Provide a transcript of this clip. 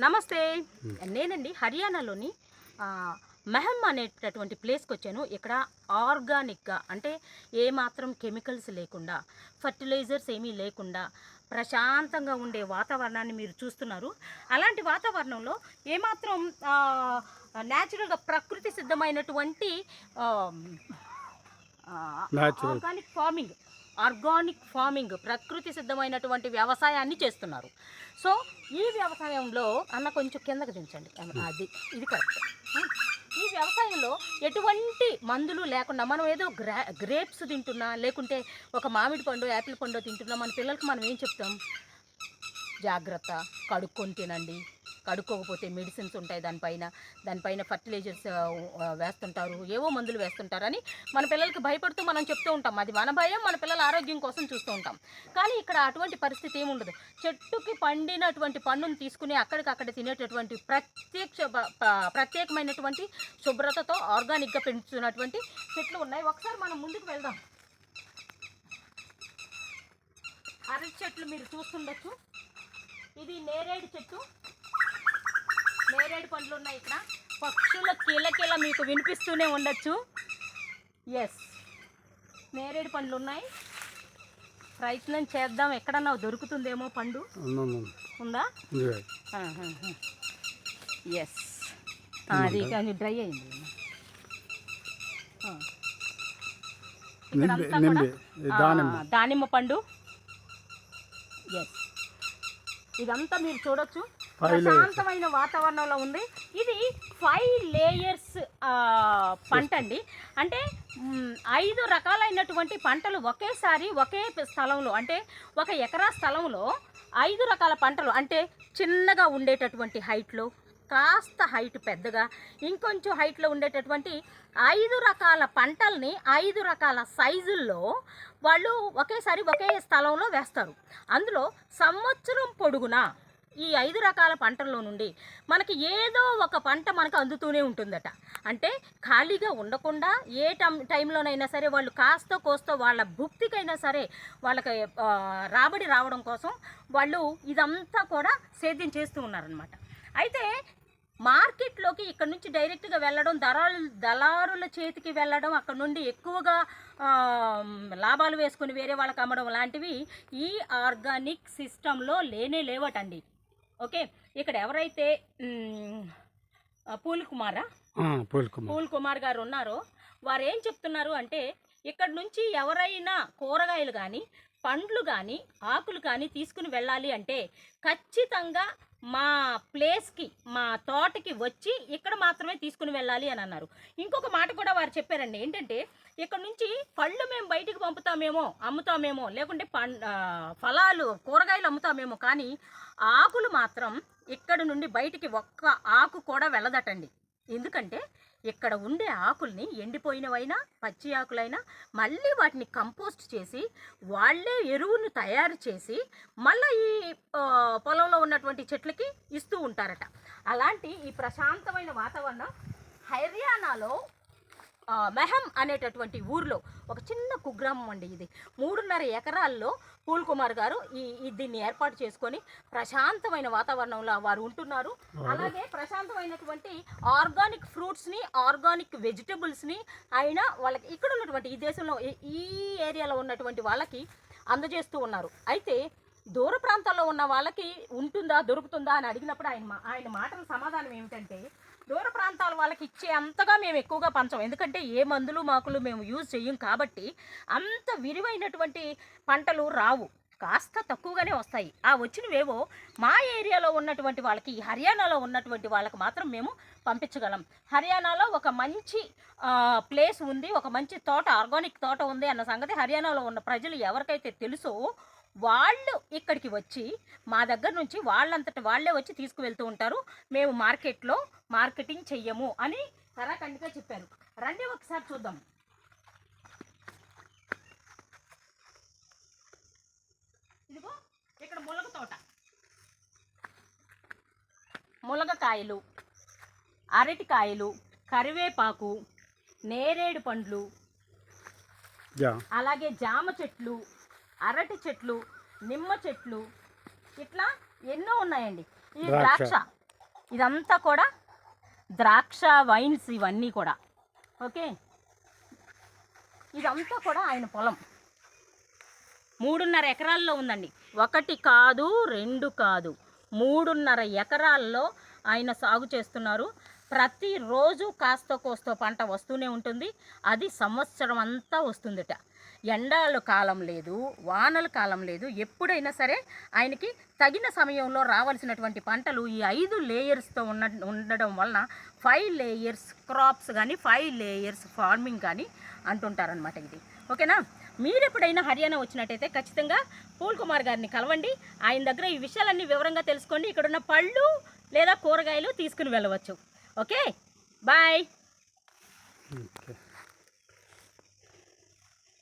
నమస్తే. నేనండి హర్యానాలోని మెహమ్ అనేటటువంటి ప్లేస్కి వచ్చాను. ఇక్కడ ఆర్గానిక్గా అంటే ఏమాత్రం కెమికల్స్ లేకుండా, ఫర్టిలైజర్స్ ఏమీ లేకుండా ప్రశాంతంగా ఉండే వాతావరణాన్ని మీరు చూస్తున్నారు. అలాంటి వాతావరణంలో ఏమాత్రం న్యాచురల్గా ప్రకృతి సిద్ధమైనటువంటి ఆర్గానిక్ ఫార్మింగ్ ప్రకృతి సిద్ధమైనటువంటి వ్యవసాయాన్ని చేస్తున్నారు. సో ఈ వ్యవసాయంలో కొంచెం కిందకి దించండి, ఇది కరెక్ట్. ఈ వ్యవసాయంలో ఎటువంటి మందులు లేకుండా మనం ఏదో గ్రేప్స్ తింటున్నా, లేకుంటే ఒక మామిడి పండు, యాపిల్ పండు తింటున్నా, మన పిల్లలకి మనం ఏం చెప్తాం? జాగ్రత్త, కడుక్కొని తినండి, కడుక్కోకపోతే మెడిసిన్స్ ఉంటాయి, దానిపైన ఫర్టిలైజర్స్ వేస్తుంటారు, ఏవో మందులు వేస్తుంటారని మన పిల్లలకి భయపడుతూ మనం చెప్తూ ఉంటాం. అది మన భయం, మన పిల్లల ఆరోగ్యం కోసం చూస్తూ ఉంటాం. కానీ ఇక్కడ అటువంటి పరిస్థితి ఏముండదు. చెట్టుకి పండినటువంటి పండును తీసుకుని అక్కడికక్కడ తినేటటువంటి ప్రత్యేకమైనటువంటి శుభ్రతతో ఆర్గానిక్గా పెంచుతున్నటువంటి చెట్లు ఉన్నాయి. ఒకసారి మనం ముందుకు వెళ్దాం. అరటి చెట్లు మీరు చూస్తుండొచ్చు. ఇది నేరేడు చెట్టు, నేరేడు పండ్లు ఉన్నాయి. ఇక్కడ పక్షుల కిలకిల మీకు వినిపిస్తూనే ఉండొచ్చు. ఎస్, నేరేడు పండ్లు ఉన్నాయి. ప్రయత్నం చేద్దాం, ఎక్కడన్నా దొరుకుతుందేమో పండు. ఉందా? ఎస్, అది కానీ డ్రై అయింది. దానిమ్మ పండు. ఎస్, ఇదంతా మీరు చూడొచ్చు. ప్రశాంతమైన వాతావరణంలో ఉంది. ఇది 5 లేయర్స్ పంట అండి. అంటే 5 రకాలైనటువంటి పంటలు ఒకేసారి ఒకే స్థలంలో, అంటే 1 ఎకరా స్థలంలో 5 రకాల పంటలు, అంటే చిన్నగా ఉండేటటువంటి హైట్లో, కాస్త హైట్ పెద్దగా, ఇంకొంచెం హైట్లో ఉండేటటువంటి 5 రకాల పంటల్ని 5 రకాల సైజుల్లో వాళ్ళు ఒకేసారి ఒకే స్థలంలో వేస్తారు. అందులో సంవత్సరం పొడుగునా ఈ 5 రకాల పంటల్లో నుండి మనకి ఏదో ఒక పంట మనకు అందుతూనే ఉంటుందట. అంటే ఖాళీగా ఉండకుండా ఏ టైంలోనైనా సరే వాళ్ళు కాస్త కోస్తో వాళ్ళ భుక్తికైనా సరే వాళ్ళకి రాబడి రావడం కోసం వాళ్ళు ఇదంతా కూడా సేద్యం చేస్తూ ఉన్నారనమాట. అయితే మార్కెట్లోకి ఇక్కడ నుంచి డైరెక్ట్గా వెళ్ళడం, దళారుల చేతికి వెళ్ళడం, అక్కడ నుండి ఎక్కువగా లాభాలు వేసుకుని వేరే వాళ్ళకి అమ్మడం లాంటివి ఈ ఆర్గానిక్ సిస్టంలో లేవటండి. ఓకే, ఇక్కడ ఎవరైతే పూల్ కుమార్ గారు ఉన్నారో వారు ఏం చెప్తున్నారు అంటే, ఇక్కడ నుంచి ఎవరైనా కూరగాయలు కానీ, పండ్లు కానీ, ఆకులు కానీ తీసుకుని వెళ్ళాలి అంటే ఖచ్చితంగా మా ప్లేస్కి, మా తోటకి వచ్చి ఇక్కడ మాత్రమే తీసుకుని వెళ్ళాలి అని అన్నారు. ఇంకొక మాట కూడా వారు చెప్పారండి. ఏంటంటే, ఇక్కడ నుంచి పళ్ళు మేము బయటికి అమ్ముతామేమో, లేకుంటే ఫలాలు, కూరగాయలు అమ్ముతామేమో, కానీ ఆకులు మాత్రం ఇక్కడ నుండి బయటికి ఒక్క ఆకు కూడా వెళ్ళదటండి. ఎందుకంటే ఇక్కడ ఉండే ఆకుల్ని, ఎండిపోయినవైనా పచ్చి ఆకులైనా, మళ్ళీ వాటిని కంపోస్ట్ చేసి వాళ్ళే ఎరువును తయారు చేసి మళ్ళీ ఈ పొలంలో ఉన్నటువంటి చెట్లకి ఇస్తూ ఉంటారట. అలాంటి ఈ ప్రశాంతమైన వాతావరణం హర్యానాలో మెహమ్ అనేటటువంటి ఊరిలో ఒక చిన్న కుగ్రామం అండి. ఇది 3.5 ఎకరాల్లో పూల్ కుమార్ గారు దీన్ని ఏర్పాటు చేసుకొని ప్రశాంతమైన వాతావరణంలో వారు ఉంటున్నారు. అలాగే ప్రశాంతమైనటువంటి ఆర్గానిక్ ఫ్రూట్స్ని, ఆర్గానిక్ వెజిటబుల్స్ని ఆయన వాళ్ళకి ఇక్కడ ఉన్నటువంటి ఈ దేశంలో ఈ ఏరియాలో ఉన్నటువంటి వాళ్ళకి అందజేస్తూ ఉన్నారు. అయితే దూర ప్రాంతాల్లో ఉన్న వాళ్ళకి దొరుకుతుందా అని అడిగినప్పుడు ఆయన మాటల సమాధానం ఏమిటంటే, దూర ప్రాంతాల వాళ్ళకి ఇచ్చే అంతగా మేము ఎక్కువగా పంచం, ఎందుకంటే ఏ మందులు మాకులు మేము యూజ్ చెయ్యం కాబట్టి అంత విరివైనటువంటి పంటలు రావు, కాస్త తక్కువగానే వస్తాయి. ఆ వచ్చినవేవో మా ఏరియాలో ఉన్నటువంటి వాళ్ళకి, హర్యానాలో ఉన్నటువంటి వాళ్ళకి మాత్రం మేము పంపించగలం. హర్యానాలో ఒక మంచి ప్లేస్ ఉంది, ఒక మంచి తోట, ఆర్గానిక్ తోట ఉంది అన్న సంగతి హర్యానాలో ఉన్న ప్రజలు ఎవరికైతే తెలుసో వాళ్ళు ఇక్కడికి వచ్చి మా దగ్గర నుంచి వాళ్ళంతట వాళ్ళే వచ్చి తీసుకువెళ్తూ ఉంటారు. మేము మార్కెటింగ్ చెయ్యము అని కరాఖండిగా చెప్పారు. రండి ఒకసారి చూద్దాం. ఇదిగో ఇక్కడ ములగ తోట, ములగకాయలు, అరటికాయలు, కరివేపాకు, నేరేడు పండ్లు, అలాగే జామ చెట్లు, అరటి చెట్లు, నిమ్మ చెట్లు, ఇట్లా ఎన్నో ఉన్నాయండి. ఈ ద్రాక్ష ఇదంతా కూడా ద్రాక్ష వైన్స్ ఇవన్నీ కూడా. ఓకే, ఇదంతా కూడా ఆయన పొలం 3.5 ఎకరాల్లో ఉందండి. 1 కాదు 2 కాదు 3.5 ఎకరాల్లో ఆయన సాగు చేస్తున్నారు. ప్రతిరోజు కాస్తో కోస్తో పంట వస్తూనే ఉంటుంది. అది సంవత్సరం అంతా వస్తుందట. ఎండల కాలం లేదు, వానల కాలం లేదు. ఎప్పుడైనా సరే ఆయనకి తగిన సమయంలో రావాల్సినటువంటి పంటలు ఈ 5 లేయర్స్తో ఉండడం వలన 5 లేయర్స్ క్రాప్స్ కానీ 5 లేయర్స్ ఫార్మింగ్ కానీ అంటుంటారనమాట ఇది. ఓకేనా, మీరు ఎప్పుడైనా హర్యానా వచ్చినట్టయితే ఖచ్చితంగా పూల్ కుమార్ గారిని కలవండి. ఆయన దగ్గర ఈ విషయాలన్నీ వివరంగా తెలుసుకోండి. ఇక్కడున్న పళ్ళు లేదా కూరగాయలు తీసుకుని వెళ్ళవచ్చు. Okay, bye.